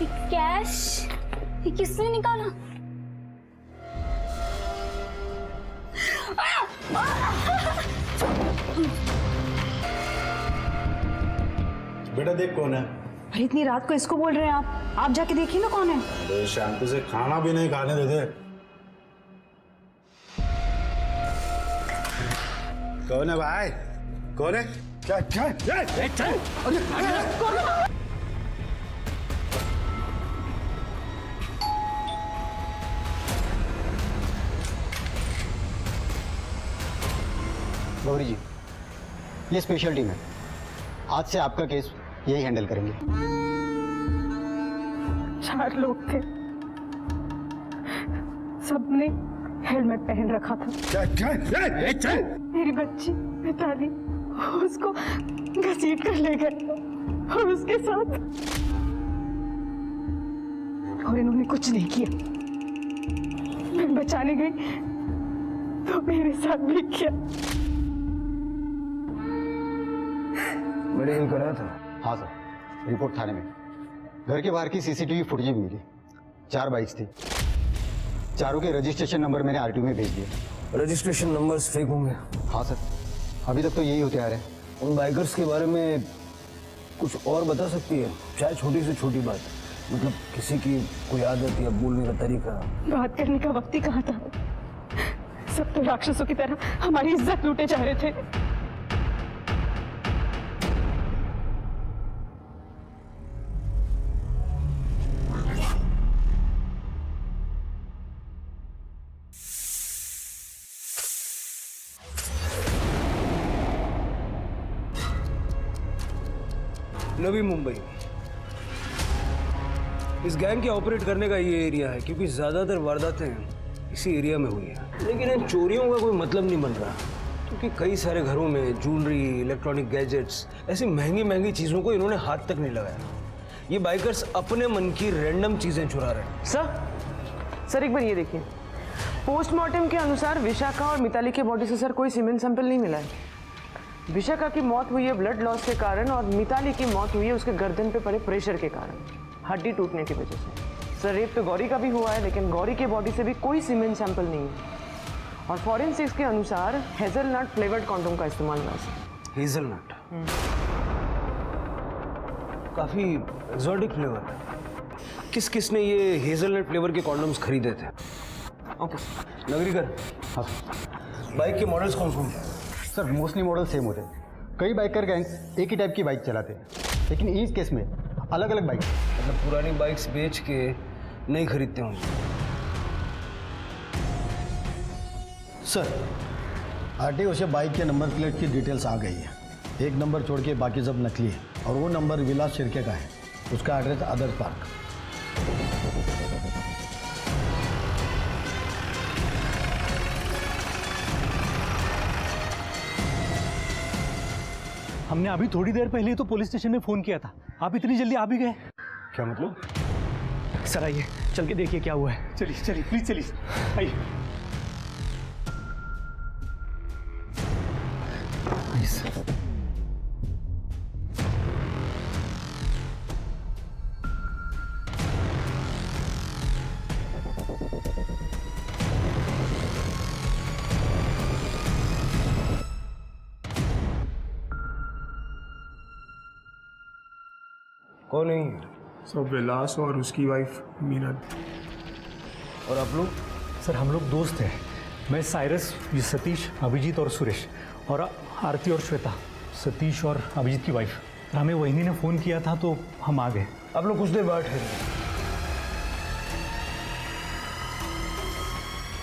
Cash ये किसने निकाला? बेटा देख कौन है। अरे इतनी रात को इसको बोल रहे हैं आप जाके देखिए ना कौन है। अरे शांति से खाना भी नहीं खाने देते। कौन है भाई? कौन है? क्या क्या? चल। गौरी जी, ये स्पेशल टीम है। आज से आपका केस यही हैंडल करेंगे। 4 लोग थे, सबने हेलमेट पहन रखा था। चल। मेरी बच्ची मिताली, उसको घसीट कर ले गए और उसके साथ, और इन्होंने कुछ नहीं किया। मैं बचाने गई तो मेरे साथ भी किया। मेडिकल कराया था? हाँ सर, रिपोर्ट थाने में। घर के बाहर की सीसीटीवी फुटेज भी मिली। 4 बाइक्स थी, चारों के रजिस्ट्रेशन नंबर मैंने आरटीओ में भेज दिए। रजिस्ट्रेशन नंबर्स फेक होंगे। हाँ सर, अभी तक तो यही होते आ रहे हैं। उन बाइकर्स के बारे में कुछ और बता सकती है? चाहे छोटी से छोटी बात, मतलब किसी की कोई आदत या बोलने का तरीका। बात करने का वक्त ही कहाँ था। सब तो राक्षसों की तरह हमारी इज्जत लूटे जा रहे थे। नवी मुंबई, इस गैंग के ऑपरेट करने का ये एरिया है, क्योंकि ज्यादातर वारदातें इसी एरिया में हुई है। लेकिन इन चोरियों का कोई मतलब नहीं बन रहा, क्योंकि कई सारे घरों में ज्वेलरी, इलेक्ट्रॉनिक गैजेट्स, ऐसी महंगी महंगी चीजों को इन्होंने हाथ तक नहीं लगाया। ये बाइकर्स अपने मन की रैंडम चीजें चुरा रहे हैं। सर एक बार ये देखिए, पोस्टमार्टम के अनुसार विशाखा और मिताली के बॉडी से सर कोई सीमेंट सैंपल नहीं मिला है। विशाखा की मौत हुई है ब्लड लॉस के कारण, और मिताली की मौत हुई है उसके गर्दन पे पड़े प्रेशर के कारण, हड्डी टूटने की वजह से। सर रेप तो गौरी का भी हुआ है, लेकिन गौरी के बॉडी से भी कोई सीमेंट सैंपल नहीं है। और फॉरेंसिक्स के अनुसार हेजलनट फ्लेवर्ड कॉन्डोम का इस्तेमाल हुआ है। हेजलनट काफी एक्सोटिक फ्लेवर है। किस किस ने ये हेजलनट फ्लेवर के कॉन्डोम्स खरीदे थे? ओके नगरीकर, हाँ बाइक के मॉडल्स कौन कौन है? सर, मोस्टली मॉडल सेम होते हैं। कई बाइकर गैंग्स एक ही टाइप की बाइक चलाते हैं, लेकिन इस केस में अलग अलग बाइक। मतलब पुरानी बाइक्स बेच के नहीं खरीदते होंगे। सर, आरटीओ से बाइक के नंबर प्लेट की डिटेल्स आ गई है। एक नंबर छोड़ के बाकी सब नकली है, और वो नंबर विलास शिर्के का है। उसका एड्रेस आदर्श पार्क। हमने अभी थोड़ी देर पहले ही तो पुलिस स्टेशन में फोन किया था, आप इतनी जल्दी आ भी गए? क्या मतलब? सर आइए, चल के देखिए क्या हुआ है। चलिए चलिए प्लीज चलिए, आइए। कौन है? सब विलास और उसकी वाइफ मीना। और आप लोग? सर हम लोग दोस्त हैं। मैं साइरस, ये सतीश, अभिजीत और सुरेश, और आरती और श्वेता, सतीश और अभिजीत की वाइफ। हमें वहीनी ने फ़ोन किया था तो हम आ गए। आप लोग कुछ देर बाद ठहरे।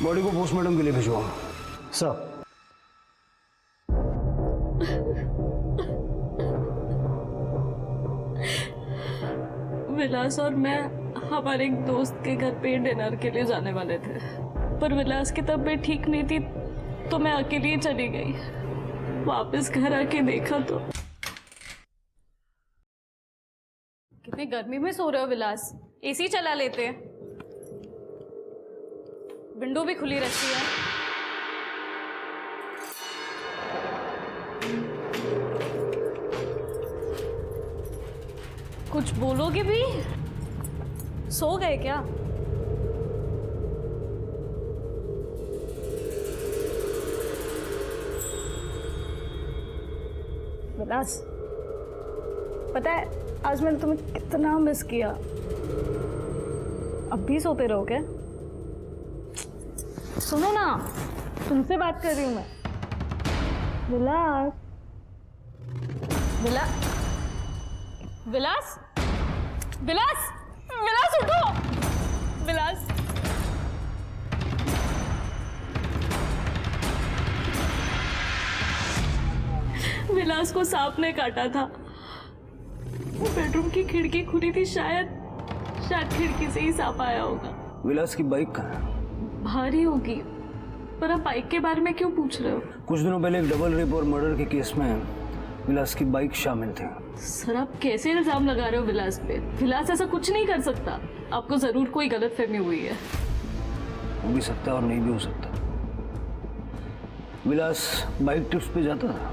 बॉडी को पोस्टमार्टम के लिए भिजवाओ। सर, विलास और मैं हमारे एक दोस्त के घर पे डिनर के लिए जाने वाले थे, पर विलास की तबीयत ठीक नहीं थी तो मैं अकेली ही चली गई। वापस घर आके देखा तो कितनी गर्मी में सो रहे हो विलास? एसी चला लेते हैं, विंडो भी खुली रहती है। कुछ बोलोगे भी? सो गए क्या? विलास, पता है आज मैंने तुम्हें कितना मिस किया। अब भी सोते रहो क्या? सुनो ना, तुमसे बात कर रही हूँ मैं। विलास, विलास, विलास, विलास उठो, विलास। विलास को सांप ने काटा था। वो बेडरूम की खिड़की खुली थी, शायद खिड़की से ही सांप आया होगा। विलास की बाइक कहाँ है? भारी होगी, पर आप बाइक के बारे में क्यों पूछ रहे हो? कुछ दिनों पहले एक डबल रेप और मर्डर के केस में विलास की बाइक शामिल थी। सर आप कैसे इल्जाम लगा रहे हो विलास पे? विलास ऐसा कुछ नहीं कर सकता। आपको जरूर कोई गलतफहमी हुई है। हो भी सकता है और नहीं भी हो सकता। विलास बाइक ट्रिप्स पे जाता था।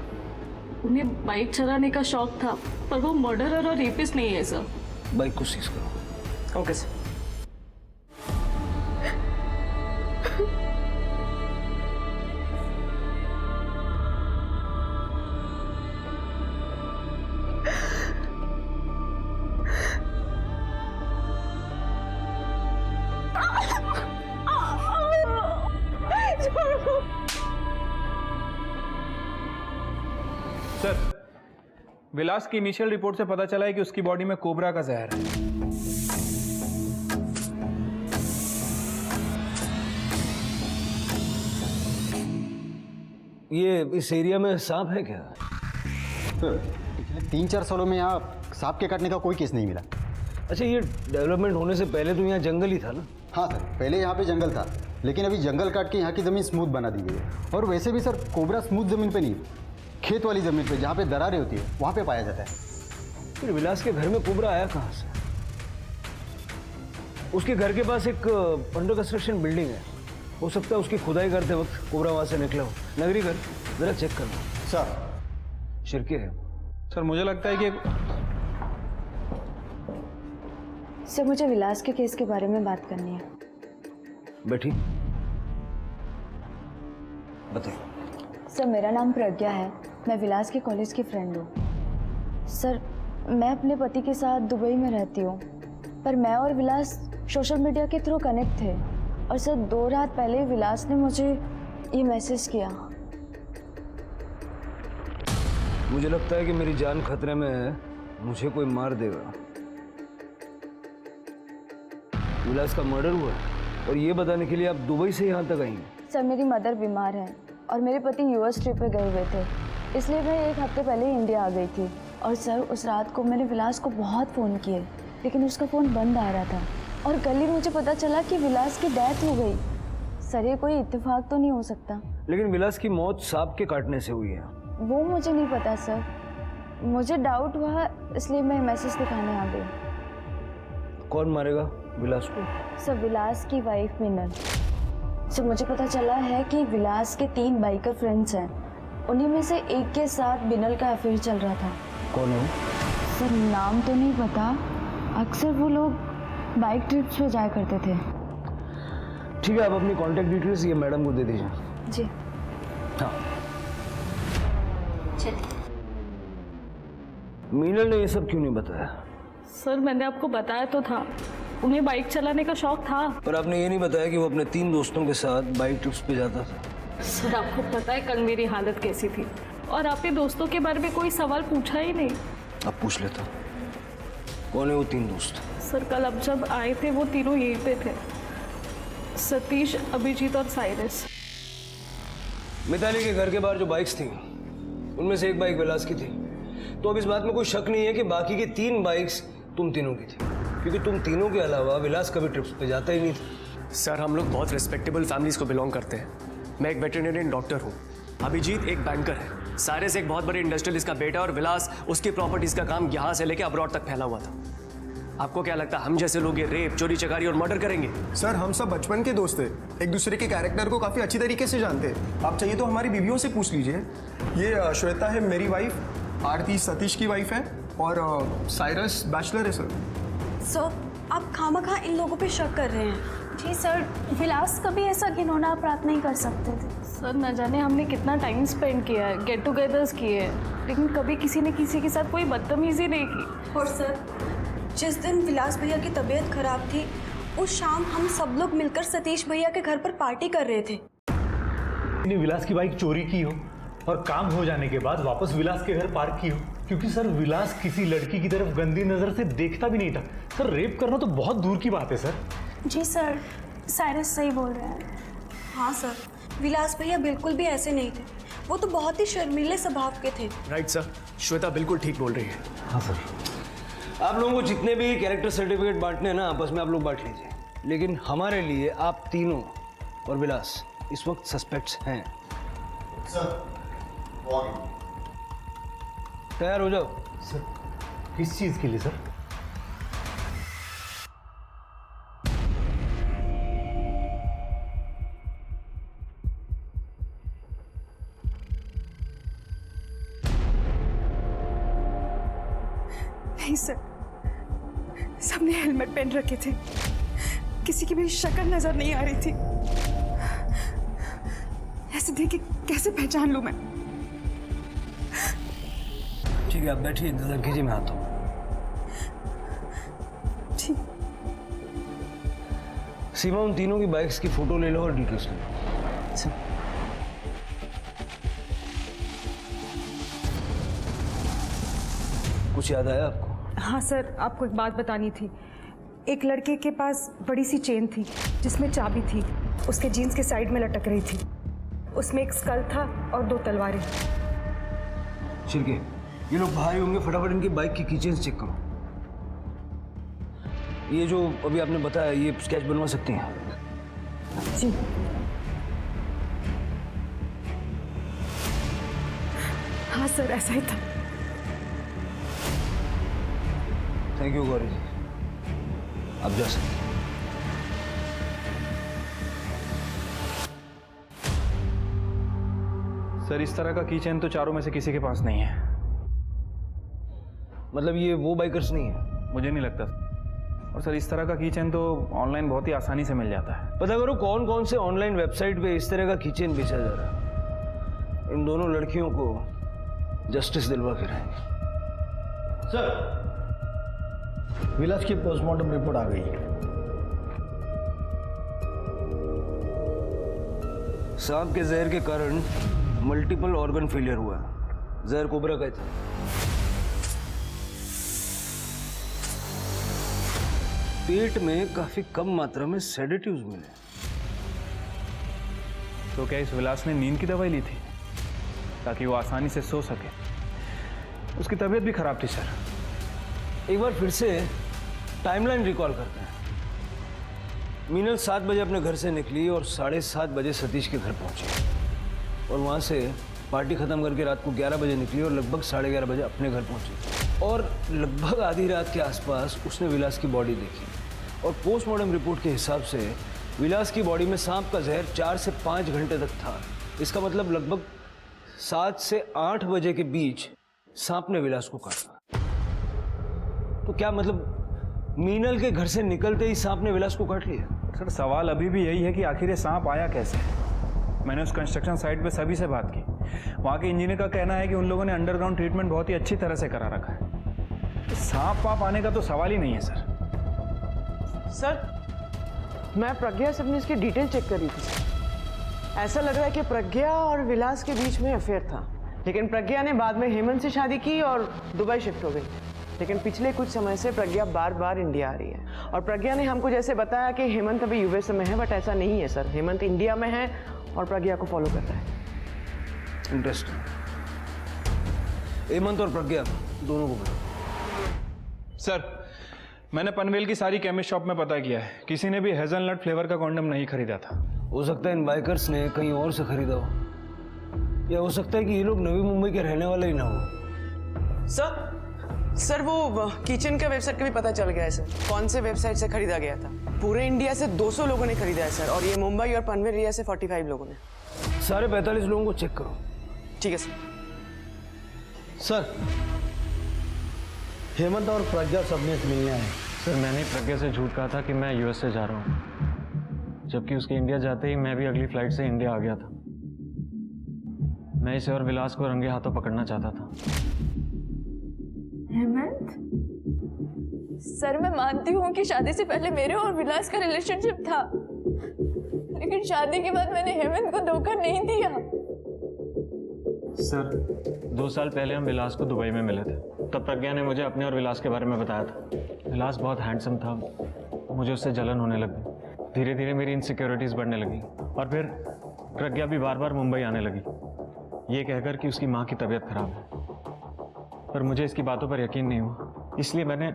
उन्हें बाइक चलाने का शौक था, पर वो मर्डरर और रेपिस्ट नहीं है सर। बाइक को सीज करो। Okay sir. सर, विलास की इनिशियल रिपोर्ट से पता चला है कि उसकी बॉडी में कोबरा का जहर है। ये इस एरिया में सांप है क्या? सर पिछले 3-4 सालों में यहाँ सांप के काटने का कोई केस नहीं मिला। अच्छा, ये डेवलपमेंट होने से पहले तो यहाँ जंगल ही था ना? हाँ सर, पहले यहाँ पे जंगल था, लेकिन अभी जंगल काट के यहाँ की ज़मीन स्मूथ बना दी गई है। और वैसे भी सर कोबरा स्मूथ ज़मीन पे नहीं, खेत वाली ज़मीन पे जहाँ पे दरारें होती है वहाँ पे पाया जाता है। फिर विलास के घर में कोबरा आया कहाँ से? उसके घर के पास एक अंडर कंस्ट्रक्शन बिल्डिंग है। हो सकता है उसकी खुदाई करते वक्त कोबरा वहाँ से निकला हो। नगरी घर जरा चेक करना। सर शिरके है। सर मुझे लगता है कि सर मुझे विलास के केस के बारे में बात करनी है। बैठी, बताइए। सर मेरा नाम प्रज्ञा है, मैं विलास के कॉलेज की फ्रेंड हूँ। सर मैं अपने पति के साथ दुबई में रहती हूँ, पर मैं और विलास सोशल मीडिया के थ्रू कनेक्ट थे। और सर 2 रात पहले विलास ने मुझे ये मैसेज किया। मुझे लगता है कि मेरी जान खतरे में है, मुझे कोई मार देगा। विलास का मर्डर हुआ है और ये बताने के लिए आप दुबई से यहाँ तक आई हैं? सर मेरी मदर बीमार है और मेरे पति यूएस ट्रिप पे गए हुए थे, इसलिए मैं 1 हफ्ते पहले इंडिया आ गई थी। और सर उस रात को मैंने विलास को बहुत फ़ोन किए, लेकिन उसका फ़ोन बंद आ रहा था। और कल ही मुझे पता चला कि विलास की डेथ हो गई। सर ये कोई इत्तेफाक तो नहीं हो सकता? लेकिन विलास की मौत सांप के काटने से हुई है। वो मुझे नहीं पता सर, मुझे डाउट हुआ इसलिए मैं मैसेज दिखाने आ गई। कौन मारेगा विलास को? सर विलास की वाइफ मिनल। सर मुझे पता चला है कि विलास के 3 बाइकर फ्रेंड्स हैं, उन्हीं में से एक के साथ मिनल का अफेयर चल रहा था। कौन है वो? सर नाम तो नहीं पता, अक्सर वो लोग बाइक ट्रिप्स पे जाया करते थे। ठीक है, आप अपनी कांटेक्ट डिटेल्स ये मैडम को दे दीजिए। जी हाँ। मीनल ने ये सब क्यों नहीं बताया? सर मैंने आपको बताया तो था, उन्हें बाइक चलाने का शौक था। पर आपने ये नहीं बताया कि वो अपने 3 दोस्तों के साथ बाइक ट्रिप्स पे जाता था। सर आपको पता है कल मेरी हालत कैसी थी, और आपने दोस्तों के बारे में कोई सवाल पूछा ही नहीं। अब पूछ लेता, कौन है वो 3 दोस्त? सर कल अब जब आए थे वो तीनों यहीं पे थे, सतीश, अभिजीत और साइरस। मिताली के घर के बाहर जो बाइक्स थी उनमें से एक बाइक विलास की थी, तो अब इस बात में कोई शक नहीं है कि बाकी की 3 बाइक्स तुम तीनों की थी, क्योंकि तुम तीनों के अलावा विलास कभी ट्रिप्स पे जाता ही नहीं था। सर हम लोग बहुत रिस्पेक्टेबल फैमिलीज को बिलोंग करते हैं। मैं एक वेटरनरियन डॉक्टर हूँ, अभिजीत एक बैंकर है, साइरस एक बहुत बड़े इंडस्ट्रियलिस्ट का बेटा, और विलास उसकी प्रॉपर्टीज का काम यहाँ से लेके अब्रॉड तक फैला हुआ था। आपको क्या लगता है हम जैसे लोग ये रेप, चोरी चकारी और मर्डर करेंगे? सर हम सब बचपन के दोस्त थे, एक दूसरे के कैरेक्टर को काफ़ी अच्छी तरीके से जानते हैं। आप चाहिए तो हमारी बीवियों से पूछ लीजिए। ये श्वेता है मेरी वाइफ, आरती सतीश की वाइफ है, और साइरस बैचलर है सर। सो आप खामखा इन लोगों पे शक कर रहे हैं। जी सर, विलास कभी ऐसा घिनौना अपराध नहीं कर सकते थे। सर न जाने हमने कितना टाइम स्पेंड किया है, गेट टुगेदर्स किए हैं, लेकिन कभी किसी ने किसी के साथ कोई बदतमीजी नहीं की। और सर, जिस दिन विलास भैया की तबीयत खराब थी उस शाम हम सब लोग मिलकर सतीश भैया के घर पर पार्टी कर रहे थे। ने विलास की बाइक चोरी की हो और काम हो जाने के बाद वापस विलास के घर पार्क की हो, क्योंकि सर विलास किसी लड़की की तरफ गंदी नजर से देखता भी नहीं था। सर रेप करना तो बहुत दूर की बात है सर। जी सर, साइरस सही बोल रहे हैं। हाँ सर, विलास भैया बिल्कुल भी ऐसे नहीं थे, वो तो बहुत ही शर्मीले स्वभाव के थे। राइट सर, श्वेता बिल्कुल ठीक बोल रही है। हाँ सर। आप लोगों को जितने भी कैरेक्टर सर्टिफिकेट बांटने हैं ना, आपस में आप लोग बांट लीजिए, लेकिन हमारे लिए आप तीनों और विलास इस वक्त सस्पेक्ट्स हैं। तैयार हो जाओ। सर किस चीज के लिए सर? नहीं सर, सबने हेलमेट पहन रखे थे, किसी की भी शक्ल नजर नहीं आ रही थी। ऐसे देख के कैसे पहचान लूं मैं? ठीक है, आप बैठिए, इंतजार कीजिए, मैं आता हूँ। ठीक। सीमा, उन तीनों की बाइक्स की फोटो ले लो और डिटेल्स ले लो। कुछ याद आया आपको? हाँ सर, आपको एक बात बतानी थी। एक लड़के के पास बड़ी सी चेन थी जिसमें चाबी थी, उसके जीन्स के साइड में लटक रही थी। उसमें एक स्कल था और 2 तलवारें। छिड़के, ये लोग भाई होंगे, फटाफट इनकी बाइक की कीचेन्स चेक करो। ये जो अभी आपने बताया, ये स्केच बनवा सकती हैं? जी। हाँ सर, ऐसा ही था। थैंक यू गौरी जी, आप जा सकते हैं। सर इस तरह का की चेन तो चारों में से किसी के पास नहीं है। मतलब ये वो बाइकर्स नहीं है? मुझे नहीं लगता। और सर इस तरह का की चेन तो ऑनलाइन बहुत ही आसानी से मिल जाता है। पता करो कौन कौन से ऑनलाइन वेबसाइट पे इस तरह का की चेन बेचा जा रहा है। इन दोनों लड़कियों को जस्टिस दिलवा के रहेंगे। सर, विलास की पोस्टमार्टम रिपोर्ट आ गई है। सांप के जहर के कारण मल्टीपल ऑर्गन फेलियर हुआ। जहर कोबरा का था। पेट में काफी कम मात्रा में सेडेटिव्स मिले। तो क्या इस विलास ने नींद की दवाई ली थी ताकि वो आसानी से सो सके? उसकी तबीयत भी खराब थी सर। एक बार फिर से टाइमलाइन रिकॉल करते हैं। मीनल 7 बजे अपने घर से निकली और 7:30 बजे सतीश के घर पहुंची, और वहाँ से पार्टी ख़त्म करके रात को 11 बजे निकली और लगभग 11:30 बजे अपने घर पहुंची। और लगभग आधी रात के आसपास उसने विलास की बॉडी देखी, और पोस्टमार्टम रिपोर्ट के हिसाब से विलास की बॉडी में सांप का जहर 4 से 5 घंटे तक था। इसका मतलब लगभग 7 से 8 बजे के बीच सांप ने विलास को काटा। तो क्या मतलब मीनल के घर से निकलते ही सांप ने विलास को काट लिया? सर सवाल अभी भी यही है कि आखिर ये सांप आया कैसे। मैंने उस कंस्ट्रक्शन साइट पे सभी से बात की। वहाँ के इंजीनियर का कहना है कि उन लोगों ने अंडरग्राउंड ट्रीटमेंट बहुत ही अच्छी तरह से करा रखा है। सांप वाप आने का तो सवाल ही नहीं है सर। सर, मैं प्रज्ञा से अपनी इसकी डिटेल चेक कर रही थी। ऐसा लग रहा है कि प्रज्ञा और विलास के बीच में अफेयर था, लेकिन प्रज्ञा ने बाद में हेमंत से शादी की और दुबई शिफ्ट हो गई। लेकिन पिछले कुछ समय से प्रज्ञा बार बार इंडिया आ रही है, और प्रज्ञा ने हमको जैसे बताया कि हेमंत अभी यूएस में है, बट ऐसा नहीं है सर। हेमंत इंडिया में है और प्रज्ञा को फॉलो करता है। इंटरेस्टिंग। हेमंत और प्रज्ञा दोनों को बुलाओ। सर मैंने पनवेल की सारी केमिस्ट शॉप में पता किया है, किसी ने भी हेजलनट फ्लेवर का कॉन्डम नहीं खरीदा था। हो सकता है इन बाइकर्स ने कहीं और से खरीदा हो, या हो सकता है कि ये लोग नवी मुंबई के रहने वाले ही ना हो। सर वो किचन का वेबसाइट का भी पता चल गया है सर, कौन से वेबसाइट से खरीदा गया था। पूरे इंडिया से 200 लोगों ने खरीदा है सर, और ये मुंबई और पनवेल एरिया से 45 लोगों ने। सारे 45 लोगों को चेक करो। ठीक है सर। सर, हेमंत और प्रज्ञा सबने मिलने आए, सर मैंने प्रज्ञा से झूठ कहा था कि मैं यूएस से जा रहा हूँ, जबकि उसके इंडिया जाते ही मैं भी अगली फ्लाइट से इंडिया आ गया था। मैं इसे और विलास को रंगे हाथों पकड़ना चाहता था। हेमंत, सर मैं मानती हूँ कि शादी से पहले मेरे और विलास का रिलेशनशिप था, लेकिन शादी के बाद मैंने हेमंत को धोखा नहीं दिया। सर 2 साल पहले हम विलास को दुबई में मिले थे, तब प्रज्ञा ने मुझे अपने और विलास के बारे में बताया था। विलास बहुत हैंडसम था, मुझे उससे जलन होने लगी। धीरे धीरे मेरी इनसिक्योरिटीज़ बढ़ने लगी और फिर प्रज्ञा भी बार बार मुंबई आने लगी, ये कहकर कि उसकी माँ की तबीयत खराब है। पर मुझे इसकी बातों पर यकीन नहीं हुआ, इसलिए मैंने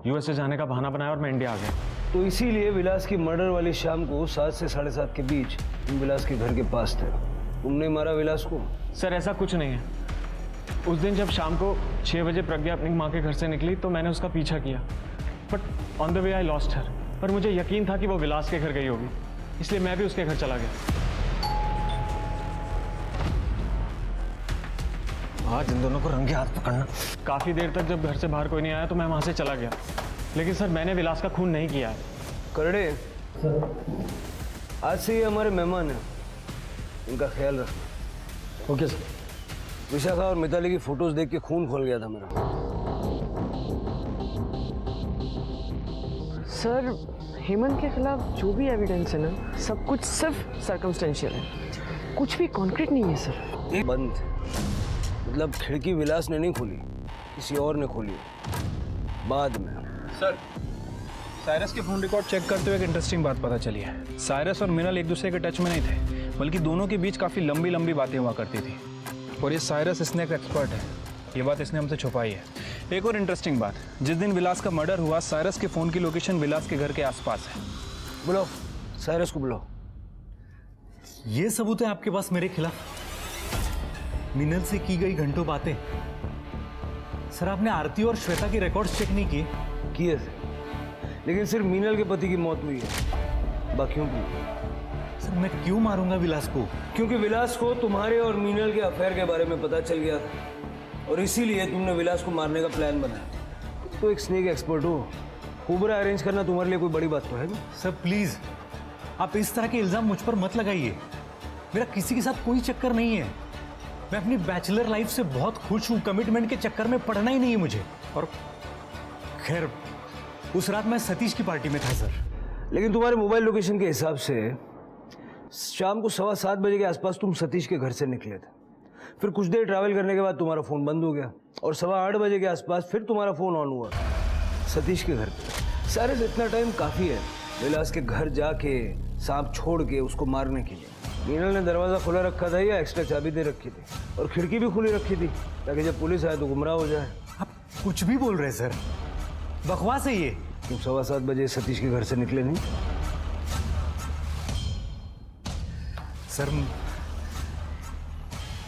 यूएस से जाने का बहाना बनाया और मैं इंडिया आ गया। तो इसीलिए विलास की मर्डर वाली शाम को 7 से 7:30 के बीच तुम विलास के घर के पास थे। तुमने मारा विलास को? सर ऐसा कुछ नहीं है। उस दिन जब शाम को 6 बजे प्रज्ञा अपनी माँ के घर से निकली तो मैंने उसका पीछा किया, but on the way I lost her. पर मुझे यकीन था कि वो विलास के घर गई होगी, इसलिए मैं भी उसके घर चला गया। आज इन दोनों को रंगे हाथ पकड़ना। काफ़ी देर तक जब घर से बाहर कोई नहीं आया तो मैं वहाँ से चला गया, लेकिन सर मैंने विलास का खून नहीं किया है। करड़े, आज से ये हमारे मेहमान हैं, इनका ख्याल रखना। Okay sir. विशाखा और मिताली की फोटोज देख के खून खोल गया था मेरा। सर हेमंत के खिलाफ जो भी एविडेंस है ना, सब कुछ सिर्फ सर्कमस्टेंशियल है, कुछ भी कॉन्क्रीट नहीं है सर। एक बंद, मतलब खिड़की विलास ने नहीं खोली, किसी और ने खोली बाद में। सर साइरस के फोन रिकॉर्ड चेक करते हुए एक इंटरेस्टिंग बात पता चली है। साइरस और मिनल एक दूसरे के टच में नहीं थे, बल्कि दोनों के बीच काफ़ी लंबी लंबी बातें हुआ करती थी। और ये साइरस स्नैक एक्सपर्ट है, ये बात इसने हमसे छुपाई है। एक और इंटरेस्टिंग बात, जिस दिन विलास का मर्डर हुआ साइरस के फ़ोन की लोकेशन विलास के घर के आसपास है। बुलाओ साइरस को, बुलाओ। ये सबूत है आपके पास मेरे खिलाफ? मिनल से की गई घंटों बातें। सर आपने आरती और श्वेता के रिकॉर्ड्स चेक नहीं किए? थे, लेकिन सिर्फ मीनल के पति की मौत हुई है, बाकियों की। सर मैं क्यों मारूंगा विलास को? क्योंकि विलास को तुम्हारे और मीनल के अफेयर के बारे में पता चल गया था और इसीलिए तुमने विलास को मारने का प्लान बनाया। तो एक स्नेक एक्सपर्ट हो, खुबरा अरेंज करना तुम्हारे लिए कोई बड़ी बात तो है नहीं। सर प्लीज आप इस तरह के इल्जाम मुझ पर मत लगाइए। मेरा किसी के साथ कोई चक्कर नहीं है। मैं अपनी बैचलर लाइफ से बहुत खुश हूँ, कमिटमेंट के चक्कर में पड़ना ही नहीं है मुझे। और खैर उस रात मैं सतीश की पार्टी में था सर। लेकिन तुम्हारे मोबाइल लोकेशन के हिसाब से शाम को 7:15 बजे के आसपास तुम सतीश के घर से निकले थे। फिर कुछ देर ट्रैवल करने के बाद तुम्हारा फ़ोन बंद हो गया और 8:15 बजे के आसपास फिर तुम्हारा फ़ोन ऑन हुआ सतीश के घर पे। सारे से इतना टाइम काफ़ी है विलास के घर जाके सांप छोड़ के उसको मारने के लिए। मीनल ने दरवाज़ा खुला रखा था या एक्स्ट्रा चाबी दे रखी थी और खिड़की भी खुली रखी थी ताकि जब पुलिस आए तो गुमराह हो जाए। आप कुछ भी बोल रहे हैं सर, बकवास है ये। तुम 7:15 बजे सतीश के घर से निकले नहीं? सर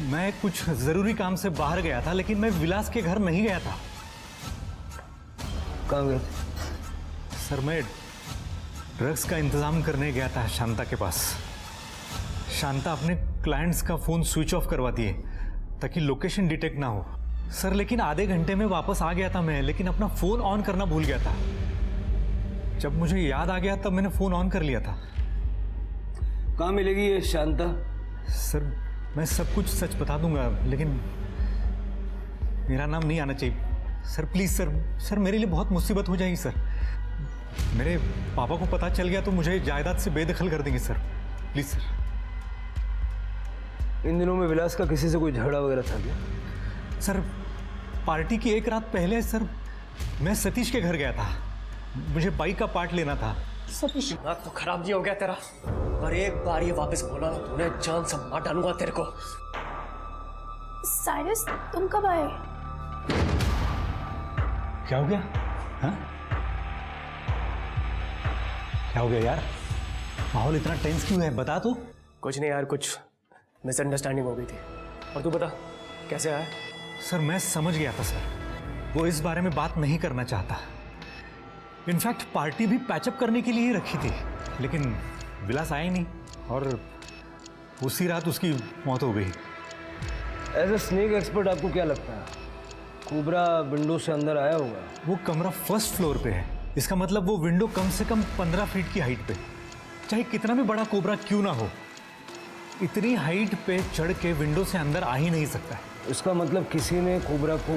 मैं कुछ जरूरी काम से बाहर गया था, लेकिन मैं विलास के घर नहीं गया था। कहाँ गए थे? सर मैं ड्रग्स का इंतजाम करने गया था शांता के पास। शांता अपने क्लाइंट्स का फोन स्विच ऑफ करवाती है ताकि लोकेशन डिटेक्ट ना हो। सर लेकिन आधे घंटे में वापस आ गया था मैं, लेकिन अपना फोन ऑन करना भूल गया था। जब मुझे याद आ गया तब मैंने फोन ऑन कर लिया था। कहाँ मिलेगी ये शांता? सर मैं सब कुछ सच बता दूंगा, लेकिन मेरा नाम नहीं आना चाहिए सर। प्लीज सर, सर मेरे लिए बहुत मुसीबत हो जाएगी सर। मेरे पापा को पता चल गया तो मुझे जायदाद से बेदखल कर देंगे सर। Please sir. इन दिनों में विलास का किसी से कोई झगड़ा वगैरह था क्या? सर पार्टी की एक रात पहले सर मैं सतीश के घर गया था, मुझे बाइक का पार्ट लेना था। सतीश दिमाग तो खराब नहीं हो गया तेरा? और एक बार ये वापस बोला ना तूने जान से मार डालूंगा तेरे को। साइरस तुम कब आए? क्या हो गया? हाँ क्या हो गया यार? माहौल इतना टेंस क्यों है, बता तो। कुछ नहीं यार, कुछ मिसअंडरस्टैंडिंग हो गई थी। और तू बता कैसे आया? सर मैं समझ गया था सर, वो इस बारे में बात नहीं करना चाहता। इनफैक्ट पार्टी भी पैचअप करने के लिए ही रखी थी, लेकिन विलास आया ही नहीं और उसी रात उसकी मौत हो गई। एज ए स्नेक एक्सपर्ट आपको क्या लगता है कोबरा विंडो से अंदर आया होगा? वो कमरा फर्स्ट फ्लोर पे है इसका मतलब वो विंडो कम से कम 15 फीट की हाइट पे, चाहे कितना भी बड़ा कोबरा क्यों ना हो, इतनी हाइट पे चढ़ के विंडो से अंदर आ ही नहीं सकता है। इसका मतलब किसी ने कोबरा को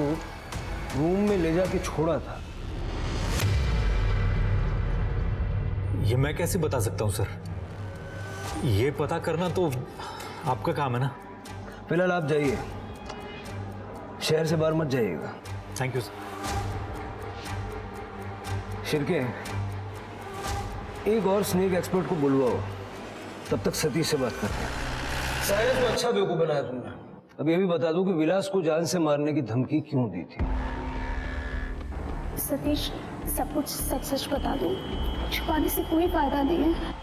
रूम में ले जाके छोड़ा था। ये मैं कैसे बता सकता हूँ सर? ये पता करना तो आपका काम है ना। फिलहाल आप जाइए, शहर से बाहर मत जाइएगा। Thank you sir. शिरके, एक और स्नेक एक्सपर्ट को बुलवाओ, तब तक सतीश से बात करते हैं। साइरस को अच्छा बेवकूफ बनाया तुमने। अब ये भी बता दो कि विलास को जान से मारने की धमकी क्यों दी थी? सतीश, सब कुछ सच सच बता दो, छुपाने से कोई फायदा नहीं है।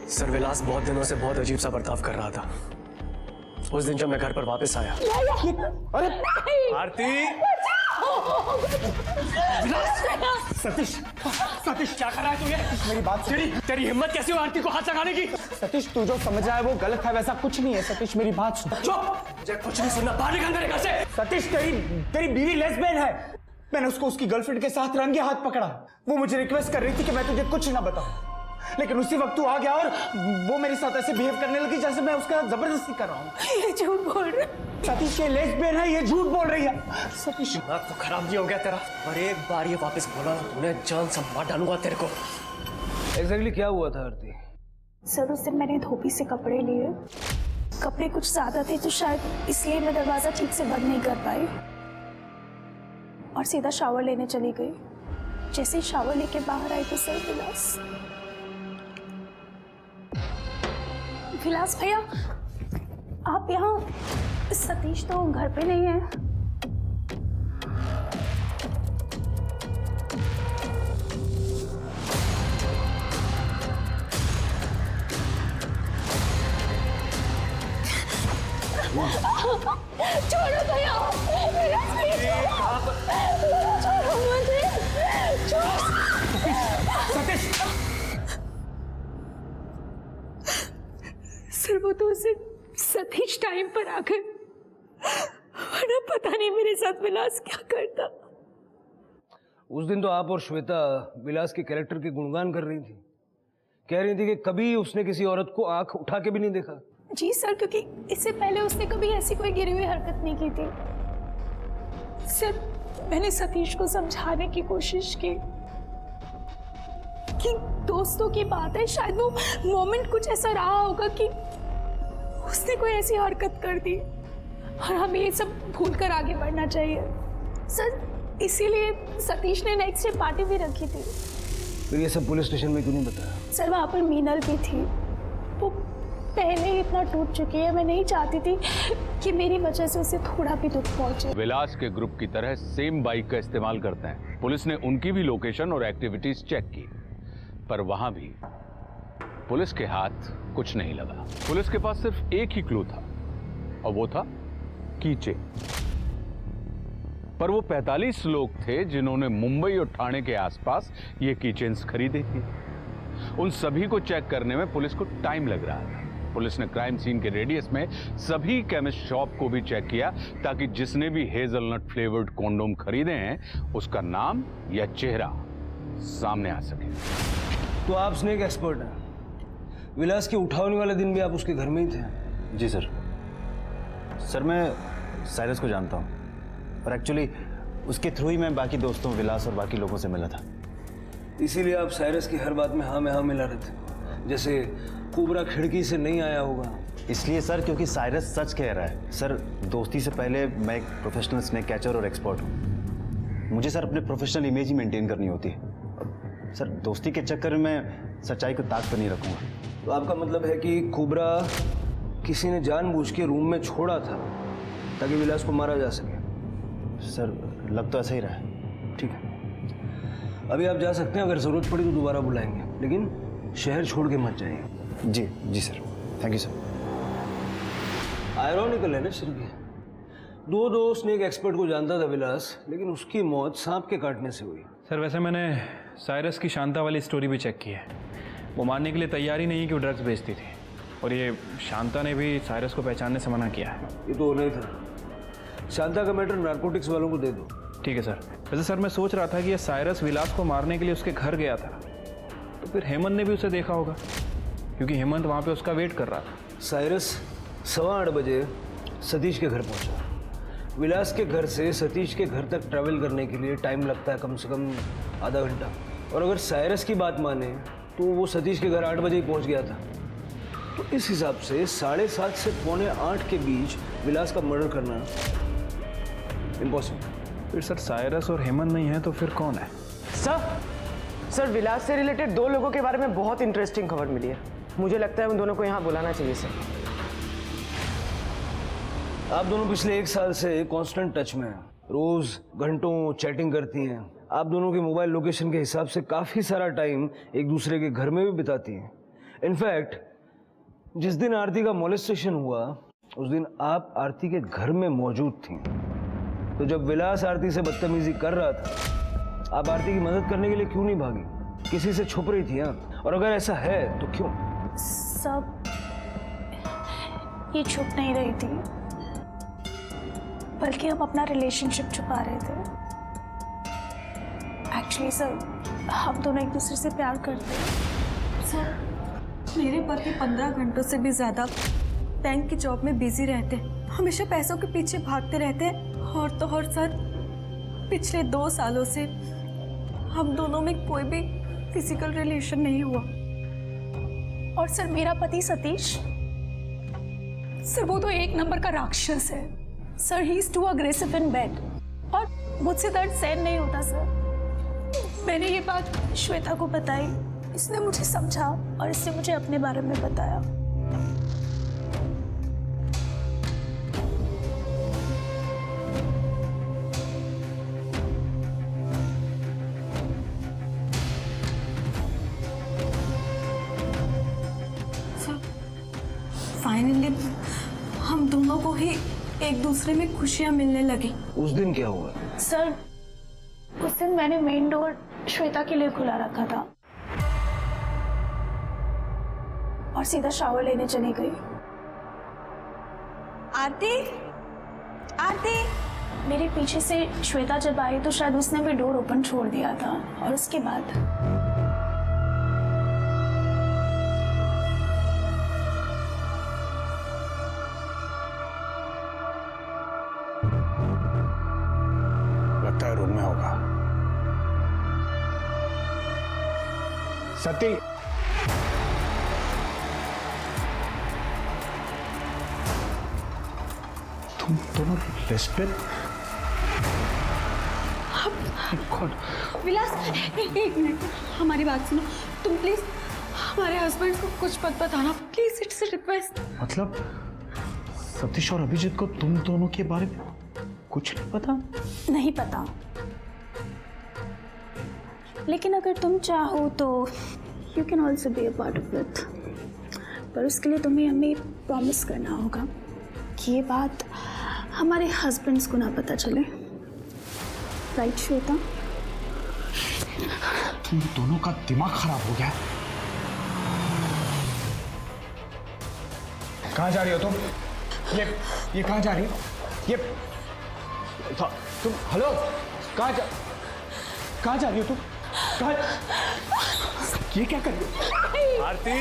सर, विलास बहुत दिनों से बहुत अजीब सा बर्ताव कर रहा था। उस दिन जब मैं घर पर वापस आया। अरे आरती! सतीश, सतीश क्या कर रहा है तू? ये मेरी बात सुन। तेरी हिम्मत कैसे हुई आरती को हाथ लगाने की? सतीश, तू जो समझ रहा है वो गलत है, वैसा कुछ नहीं है। सतीश मेरी बात सुन। चुप! मुझे कुछ नहीं सुनना, बाहर निकल मेरे घर से। सतीश, तेरी बीवी लेस्बियन है। मैंने उसको उसकी गर्लफ्रेंड के साथ रंगे हाथ पकड़ा। वो मुझे रिक्वेस्ट कर रही थी कि मैं तुझे कुछ ना बताऊं, लेकिन उसी वक्त तू आ गया और वो मेरे साथ ऐसे बिहेव करने लगी जैसे मैं उसके साथ जबरदस्ती कर रहा हूँ। ये झूठ बोल रहा है। सतीश, ये लेस्बियन है, ये झूठ बोल रही है। सतीश, दिमाग तो खराब नहीं हो गया तेरा? और एक बार ये वापस बोला ना तूने, जान से मार डालूंगा तेरे को। एग्जैक्टली क्या हुआ था आरती? सर, उस दिन मैंने धोबी से कपड़े लिए। कपड़े कुछ ज्यादा थे तो शायद इसलिए मैं दरवाजा ठीक से बंद नहीं कर पाई और सीधा शावर लेने चली गई। जैसे ही शावर लेके बाहर आई तो सर विलास भैया, आप यहाँ? सतीश तो घर पे नहीं है। छोड़ो भैया, छोड़ो मुझे, सतीश! सर, वो तो उसे सतीश टाइम पर आ गए, वरना पता नहीं मेरे साथ विलास क्या करता। उस दिन तो आप और श्वेता विलास के कैरेक्टर के गुणगान कर रही थी, कह रही थी कि कभी उसने किसी औरत को आंख उठा के भी नहीं देखा। जी सर, क्योंकि इससे पहले उसने कभी ऐसी कोई गिरी हुई हरकत नहीं की थी। सर, मैंने सतीश को समझाने की कोशिश की कि दोस्तों की बात है, शायद वो मोमेंट कुछ ऐसा रहा होगा कि उसने कोई ऐसी हरकत कर दी और हमें ये सब भूल कर आगे बढ़ना चाहिए। सर, इसीलिए सतीश ने नेक्स्ट डे पार्टी भी रखी थी। फिर ये सब पुलिस स्टेशन में क्यों नहीं बताया? सर, वहाँ पर मीनल भी थी, वो पहले ही इतना टूट चुकी है। मैं नहीं चाहती थी कि मेरी वजह से उसे थोड़ा भी दुख पहुंचे। विलास के ग्रुप की तरह सेम बाइक का इस्तेमाल करते हैं। पुलिस ने उनकी भी लोकेशन और एक्टिविटीज चेक की, पर वहां भी पुलिस के हाथ कुछ नहीं लगा। पुलिस के पास सिर्फ एक ही क्लू था और वो था कीचेन। पर वो 45 लोग थे जिन्होंने मुंबई और ठाणे के आसपास ये कीचेन्स खरीदे थे। उन सभी को चेक करने में पुलिस को टाइम लग रहा था। पुलिस ने क्राइम सीन के रेडियस में सभी केमिस्ट शॉप को भी चेक किया ताकि जिसने भी हेजलनट फ्लेवर्ड कॉन्डोम खरीदे हैं उसका नाम या चेहरा सामने आ सके। तो आप स्नेक एक्सपर्ट हैं, विलास के उठाने वाले दिन भी आप उसके घर में ही थे? जी सर। सर, मैं साइरस को जानता हूँ और एक्चुअली उसके थ्रू ही मैं बाकी दोस्तों विलास और बाकी लोगों से मिला था। इसीलिए आप साइरस की हर बात में हाँ में हाँ मिला रहे थे, जैसे कोबरा खिड़की से नहीं आया होगा। इसलिए सर क्योंकि साइरस सच कह रहा है। सर, दोस्ती से पहले मैं एक प्रोफेशनल स्नेक कैचर और एक्सपर्ट हूँ। मुझे सर अपने प्रोफेशनल इमेज ही मेंटेन करनी होती है। सर, दोस्ती के चक्कर में मैं सच्चाई को ताक पर नहीं रखूँगा। तो आपका मतलब है कि कोबरा किसी ने जानबूझ के रूम में छोड़ा था ताकि विलास को मारा जा सके? सर, लग तो ऐसा ही रहा है। ठीक है, अभी आप जा सकते हैं। अगर जरूरत पड़ी तो दोबारा बुलाएंगे, लेकिन शहर छोड़ के मत जाइए। जी जी sir, thank you sir. Ironical है ना श्री, दो स्नेक एक्सपर्ट को जानता था विलास, लेकिन उसकी मौत सांप के काटने से हुई। सर, वैसे मैंने साइरस की शांता वाली स्टोरी भी चेक की है। वो मानने के लिए तैयार ही नहीं कि वो ड्रग्स बेचती थी, और ये शांता ने भी साइरस को पहचानने से मना किया है। ये तो होना ही था। शांता का मैटर नारकोटिक्स वालों को दे दो, ठीक है सर। वैसे सर मैं सोच रहा था कि ये साइरस विलास को मारने के लिए उसके घर गया था, तो फिर हेमंत ने भी उसे देखा होगा, क्योंकि हेमंत वहाँ पे उसका वेट कर रहा था। साइरस 8:15 बजे सतीश के घर पहुंचा। विलास के घर से सतीश के घर तक ट्रैवल करने के लिए टाइम लगता है कम से कम आधा घंटा, और अगर साइरस की बात माने तो वो सतीश के घर 8 बजे ही पहुंच गया था। तो इस हिसाब से 7:30 से 7:45 के बीच विलास का मर्डर करना इम्पॉसिबल। फिर सर साइरस और हेमंत नहीं है तो फिर कौन है? सर विलास से रिलेटेड 2 लोगों के बारे में बहुत इंटरेस्टिंग खबर मिली है। मुझे लगता है उन दोनों को यहाँ बुलाना चाहिए सर। आप दोनों पिछले 1 साल से कांस्टेंट टच में हैं, रोज घंटों चैटिंग करती हैं। आप दोनों के मोबाइल लोकेशन के हिसाब से काफ़ी सारा टाइम एक दूसरे के घर में भी बिताती हैं। इनफैक्ट जिस दिन आरती का मोलेस्टेशन हुआ उस दिन आप आरती के घर में मौजूद थी। तो जब विलास आरती से बदतमीजी कर रहा था, आप आरती की मदद करने के लिए क्यों नहीं भागी? किसी से छुप रही थी? हाँ, और अगर ऐसा है तो क्यों? सब ये छुप नहीं रही थी, बल्कि हम अपना रिलेशनशिप छुपा रहे थे। एक्चुअली सर, हम दोनों एक दूसरे से प्यार करते हैं। सर, मेरे पति 15 घंटों से भी ज़्यादा बैंक की जॉब में बिजी रहते हैं, हमेशा पैसों के पीछे भागते रहते हैं। और तो और सर, पिछले 2 सालों से हम दोनों में कोई भी फिजिकल रिलेशन नहीं हुआ। और सर, मेरा पति सतीश, सर वो तो 1 नंबर का राक्षस है sir. He is too aggressive in bed, और मुझसे दर्द सहन नहीं होता सर। मैंने ये बात श्वेता को बताई, इसने मुझे समझा और इसने मुझे अपने बारे में बताया। फाइनली हम दोनों को ही एक दूसरे में खुशियां मिलने लगी। उस दिन क्या हुआ? सर, उस दिन मैंने मेन डोर श्वेता के लिए खुला रखा था और सीधा शावर लेने चली गई। आरती, आरती, मेरे पीछे से श्वेता जब आई तो शायद उसने भी डोर ओपन छोड़ दिया था, और उसके बाद लगता है रूम में होगा। सती, तुम दोनों लेस्बियन? विलास, एक मिनट, हमारी बात सुनो। तुम प्लीज हमारे हस्बैंड को कुछ मत बताना, प्लीज, इट्स अ रिक्वेस्ट। मतलब सतीश और अभिजीत को तुम दोनों के बारे में कुछ नहीं पता? नहीं पता, लेकिन अगर तुम चाहो तो you can also be a part of it. पर उसके लिए तुम्हें हमें प्रॉमिस करना होगा कि ये बात हमारे हस्बैंड्स को ना पता चले। राइट श्वेता? तुम दोनों का दिमाग खराब हो गया। कहाँ जा रही हो तुम? ये कहाँ जा रही हो? ये तुम, हेलो, कहाँ जा रही हो तुम? ये क्या कर रही हो? आरती!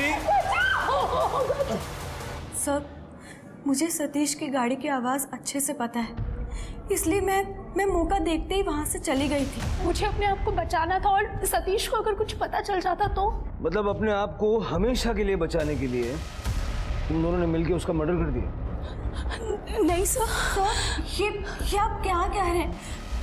सर, मुझे सतीश की गाड़ी की आवाज़ अच्छे से पता है, इसलिए मैं मौका देखते ही वहाँ से चली गई थी। मुझे अपने आप को बचाना था, और सतीश को अगर कुछ पता चल जाता तो? मतलब अपने आप को हमेशा के लिए बचाने के लिए तुम दोनों ने मिलकर उसका मर्डर कर दिया? नहीं सर, ये आप क्या कह रहे हैं?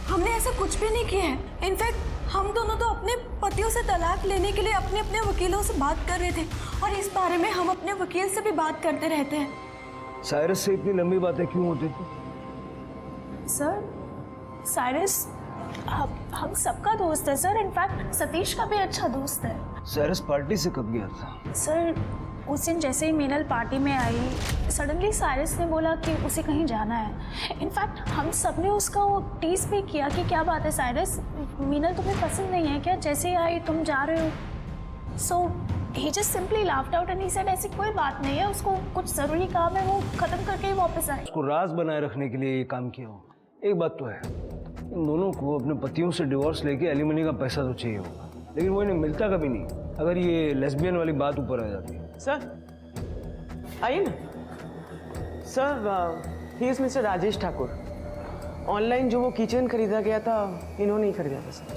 हमने ऐसा कुछ भी नहीं किया है। इनफैक्ट हम दोनों तो अपने पतियों से तलाक लेने के लिए अपने अपने वकीलों से बात कर रहे थे, और इस बारे में हम अपने वकील से भी बात करते रहते हैं। साइरस से इतनी लंबी बातें क्यों होती थी? सर, साइरस हम सबका दोस्त है सर। इनफैक्ट सतीश का भी अच्छा दोस्त है। साइरस पार्टी से कब गया था? सर, उस दिन जैसे ही मीनल पार्टी में आई, सडनली साइरस ने बोला कि उसे कहीं जाना है। इनफैक्ट हम सब ने उसका वो टीज भी किया कि क्या बात है साइरस, मीनल तुम्हें पसंद नहीं है क्या? जैसे ही आई तुम जा रहे हो। So he just simply laughed out and he said ऐसी कोई बात नहीं है, उसको कुछ ज़रूरी काम है, वो ख़त्म करके ही वापस आए। उसको राज बनाए रखने के लिए ये काम किया हो। एक बात तो है, उन दोनों को अपने पतियों से डिवोर्स लेके एलिमनी का पैसा तो चाहिए होगा, लेकिन वो इन्हें मिलता कभी नहीं अगर ये लेस्बियन वाली बात ऊपर आ जाती है। सर आइए ना। Sir he is mister Rajesh Thakur. Online जो वो किचन खरीदा गया था इन्होंने ही खरीदा था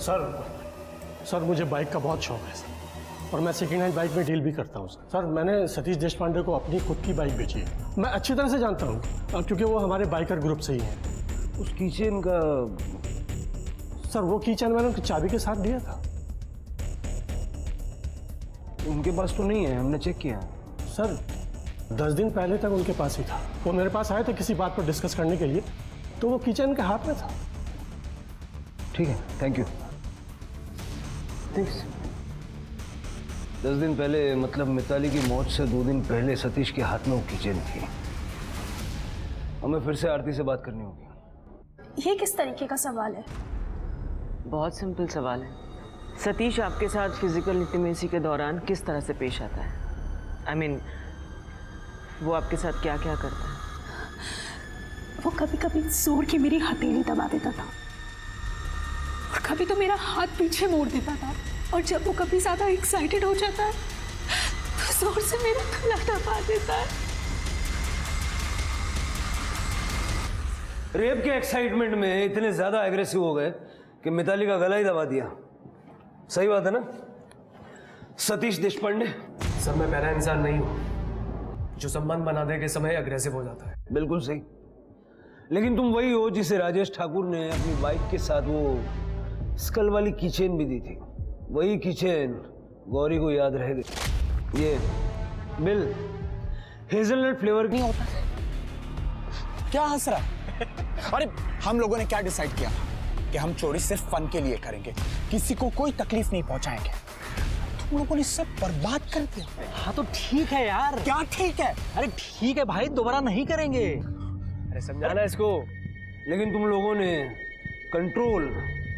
सर मुझे बाइक का बहुत शौक है सर, और मैं सेकेंड हैंड बाइक में डील भी करता हूँ सर। मैंने सतीश देशपांडे को अपनी खुद की बाइक बेची है। मैं अच्छी तरह से जानता हूँ क्योंकि वो हमारे बाइकर ग्रुप से ही हैं। उस किचन का सर वो कीचेन मैंने उनकी चाबी के साथ दिया था। उनके पास तो नहीं है, हमने चेक किया। सर 10 दिन पहले तक उनके पास ही था। वो मेरे पास आए थे किसी बात पर डिस्कस करने के लिए, तो वो कीचेन के हाथ में था। ठीक है, थैंक यू। 10 दिन पहले मतलब मिताली की मौत से 2 दिन पहले सतीश के हाथ में वो कीचेन थी। हमें फिर से आरती से बात करनी होगी। ये किस तरीके का सवाल है? बहुत सिंपल सवाल है। सतीश आपके साथ फिजिकल इंटीमेसी के दौरान किस तरह से पेश आता है? आई मीन वो आपके साथ क्या क्या करता है? वो कभी कभी जोर की मेरी हथेली दबा देता था और कभी तो मेरा हाथ पीछे मोड़ देता था, और जब वो कभी ज्यादा एक्साइटेड हो जाता है तो जोर से मेरा गला दबा देता है। रेप के एक्साइटमेंट में इतने ज्यादा एग्रेसिव हो गए कि मिताली का गला ही दबा दिया। सही बात है ना सतीश देशपांडे? सर मैं पहला इंसान नहीं हूं जो संबंध बनाने के समय अग्रेसिव हो जाता है। बिल्कुल सही, लेकिन तुम वही हो जिसे राजेश ठाकुर ने अपनी बाइक के साथ वो स्कल वाली कीचेन भी दी थी। वही कीचेन गौरी को याद रह गई। ये बिल हेजलनट फ्लेवर नहीं होता। क्या हंस रहा है? अरे हम लोगों ने क्या डिसाइड किया कि हम चोरी सिर्फ फन के लिए करेंगे, किसी को कोई तकलीफ नहीं पहुंचाएंगे। तुम लोगों ने सब बर्बाद कर दिया। हाँ तो ठीक है यार। क्या ठीक है? अरे ठीक है भाई, दोबारा नहीं करेंगे। अरे समझाना इसको। लेकिन तुम लोगों ने कंट्रोल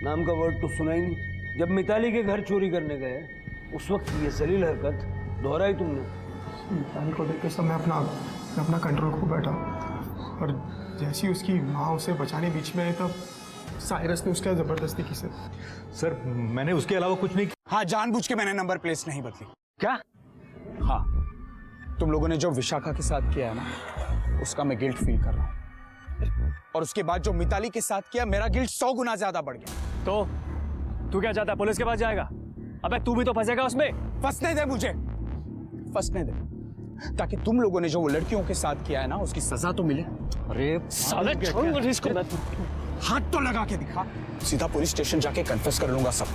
नाम का वर्ड तो सुना ही नहीं। जब मिताली के घर चोरी करने गए उस वक्त ये जलील हरकत दोहराई तुमने। मिताली को देख के सब मैं अपना कंट्रोल खो बैठा, और जैसी उसकी माँ उसे बचाने बीच में आई तब साइरस ने उसका जबरदस्ती की। सर मैंने उसके अलावा कुछ नहीं किया। हाँ जानबूझ के मैंने नंबर प्लेट नहीं बदली। क्या? हाँ तुम लोगों ने जो विशाखा के साथ किया है ना, उसका मैं गिल्ट फील कर रहा हूँ, और उसके बाद जो मिताली के साथ किया मेरा गिल्ट 100 गुना ज्यादा बढ़ गया। तो तू क्या चाहता है, पुलिस के पास जाएगा? अबे तू भी तो फंसेगा उसमें। फंसने दे मुझे, फंसने दे, ताकि तुम लोगों ने जो वो लड़कियों के साथ किया है ना उसकी सजा तो मिले। अरे साले छोड़ इसको। हाथ तो लगा के दिखा, सीधा पुलिस स्टेशन जाके कन्फेस कर लूंगा सब।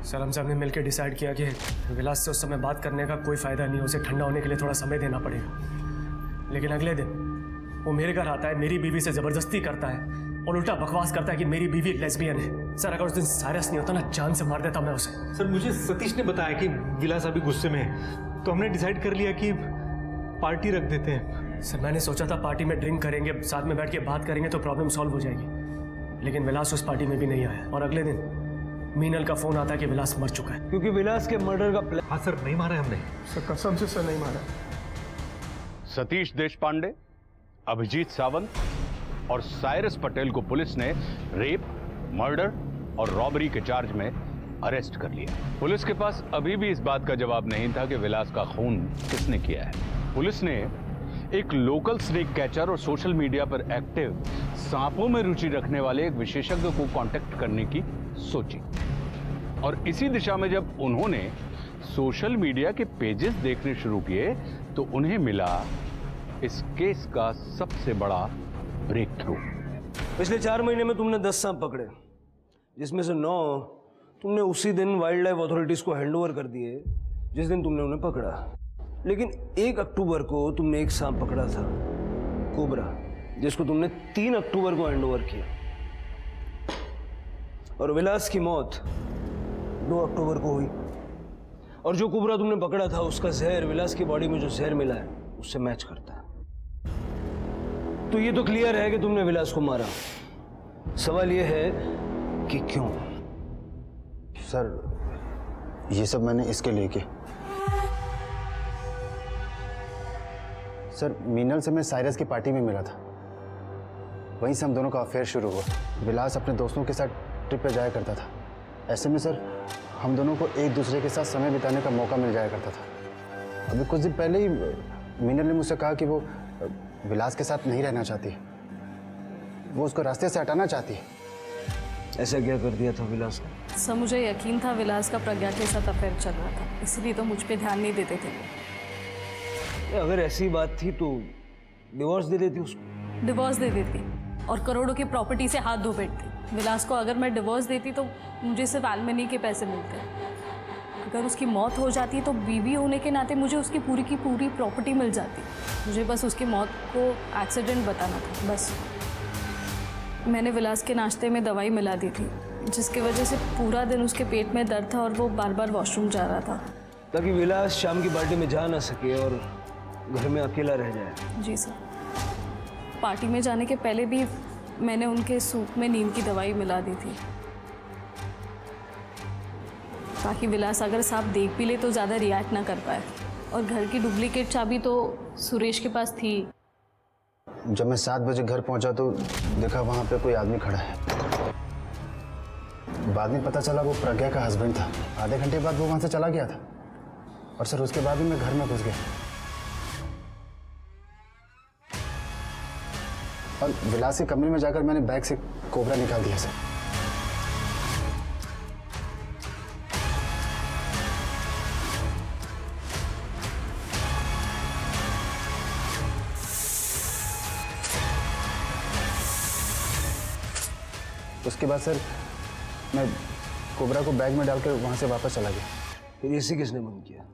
सर हम सब ने मिलकर डिसाइड किया कि विलास से उस समय बात करने का कोई फायदा नहीं, उसे ठंडा होने के लिए थोड़ा समय देना पड़ेगा। लेकिन अगले दिन वो मेरे घर आता है, मेरी बीवी से जबरदस्ती करता है और उल्टा बकवास करता है कि मेरी बीवी लेस्बियन है। सर अगर उस दिन साइरस नहीं होता ना, जान से मार देता मैं उसे। सर मुझे सतीश ने बताया कि विलास अभी गुस्से में है, तो हमने डिसाइड कर लिया कि पार्टी रख देते हैं। सर मैंने सोचा था पार्टी में ड्रिंक करेंगे, साथ में बैठ के बात करेंगे तो प्रॉब्लम सॉल्व हो जाएगी, लेकिन विलास उस पार्टी में भी नहीं आया। और अगले दिन मीनल का फोन आता है कि विलास मर चुका है। क्योंकि विलास के मर्डर का प्लान। हाँ सर नहीं मारा है हमने। सर कसम से सर नहीं मारा। सतीश देशपांडे, अभिजीत सावंत और साइरस पटेल को पुलिस ने रेप, मर्डर और रॉबरी के चार्ज में अरेस्ट कर लिया। पुलिस के पास अभी भी इस बात का जवाब नहीं था कि विलास का खून किसने किया है। पुलिस ने एक लोकल स्नेक कैचर और सोशल मीडिया पर एक्टिव सांपों में रुचि रखने वाले एक विशेषज्ञ को कांटेक्ट करने की सोची, और इसी दिशा में जब उन्होंने सोशल मीडिया के पेजेस देखने शुरू किए तो उन्हें मिला इस केस का सबसे बड़ा ब्रेक थ्रू। पिछले 4 महीने में तुमने 10 सांप पकड़े, जिसमें से 9 तुमने उसी दिन वाइल्ड लाइफ अथॉरिटीज को हैंडओवर कर दिए जिस दिन तुमने उन्हें पकड़ा। लेकिन 1 अक्टूबर को तुमने एक सांप पकड़ा था, कोबरा, जिसको तुमने 3 अक्टूबर को हैंडओवर किया, और विलास की मौत 2 अक्टूबर को हुई। और जो कोबरा तुमने पकड़ा था उसका जहर विलास की बॉडी में जो जहर मिला है उससे मैच करता है। तो ये तो क्लियर है कि तुमने विलास को मारा। सवाल ये है कि क्यों? सर ये सब मैंने इसके लिए किया। सर मीनल से मैं साइरस की पार्टी में मिला था, वहीं से हम दोनों का अफेयर शुरू हुआ। विलास अपने दोस्तों के साथ ट्रिप पे जाया करता था। ऐसे में सर हम दोनों को एक दूसरे के साथ समय बिताने का मौका मिल जाया करता था। अभी कुछ दिन पहले ही मीनल ने मुझसे कहा कि वो विलास के साथ नहीं रहना चाहती, वो उसको रास्ते से हटाना चाहती है। ऐसा क्या कर दिया था विलास ने? सर मुझे यकीन था विलास का प्रज्ञा के साथ अफेयर चल रहा था, इसलिए तो मुझ पे ध्यान नहीं देते थे। अगर ऐसी बात थी तो डिवोर्स दे देती उसको। डिवोर्स दे देती और करोड़ों की प्रॉपर्टी से हाथ धो बैठती। विलास को अगर मैं डिवोर्स देती तो मुझे सिर्फ एलमनी के पैसे मिलते। अगर उसकी मौत हो जाती तो बीवी होने के नाते मुझे उसकी पूरी की पूरी प्रॉपर्टी मिल जाती। मुझे बस उसकी मौत को एक्सीडेंट बताना था बस। मैंने विलास के नाश्ते में दवाई मिला दी थी, जिसकी वजह से पूरा दिन उसके पेट में दर्द था और वो बार बार वॉशरूम जा रहा था, ताकि विलास शाम की पार्टी में जा ना सके और घर में अकेला रह जाए। जी सर। पार्टी में जाने के पहले भी मैंने उनके सूप में नींद की दवाई मिला दी थी, ताकि विलास अगर सांप देख भी ले तो ज़्यादा रिएक्ट ना कर पाए। और घर की डुप्लीकेट चाबी तो सुरेश के पास थी। जब मैं 7 बजे घर पहुंचा तो देखा वहां पे कोई आदमी खड़ा है। बाद में पता चला वो प्रज्ञा का हस्बैंड था। आधे घंटे बाद वो वहां से चला गया था और सर उसके बाद ही मैं घर में घुस गया और विलास के कमरे में जाकर मैंने बैग से कोबरा निकाल दिया सर। उसके बाद सर मैं कोबरा को बैग में डालकर वहां से वापस चला गया। फिर एसी किसने बंद किया?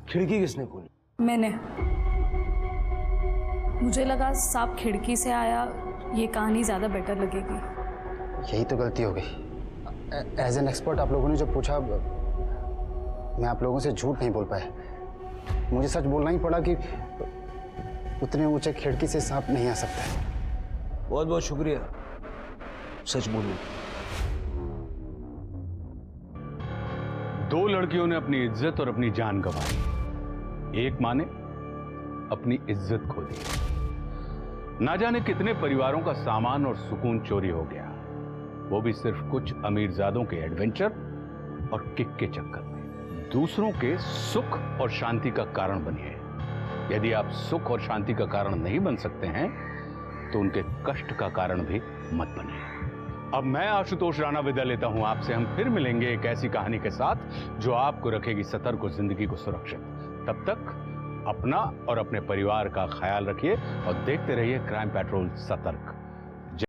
खिड़की किसने खोली? मैंने। मुझे लगा सांप खिड़की से आया, ये कहानी ज़्यादा बेटर लगेगी। यही तो गलती हो गई। एज एन एक्सपर्ट आप लोगों ने जो पूछा, मैं आप लोगों से झूठ नहीं बोल पाया। मुझे सच बोलना ही पड़ा कि उतने ऊंचे खिड़की से सांप नहीं आ सकता। बहुत बहुत शुक्रिया सच बोलने। 2 लड़कियों ने अपनी इज्जत और अपनी जान गंवाई। एक माँ ने अपनी इज्जत खो दी। ना जाने कितने परिवारों का सामान और सुकून चोरी हो गया, वो भी सिर्फ कुछ अमीरजादों के एडवेंचर और किक के चक्कर में। दूसरों के सुख और शांति का कारण बनिए। यदि आप सुख और शांति का कारण नहीं बन सकते हैं तो उनके कष्ट का कारण भी मत बनिए। अब मैं आशुतोष राणा विदा लेता हूं आपसे। हम फिर मिलेंगे एक ऐसी कहानी के साथ जो आपको रखेगी सतर्क और जिंदगी को सुरक्षित। तब तक अपना और अपने परिवार का ख्याल रखिए और देखते रहिए क्राइम पेट्रोल सतर्क।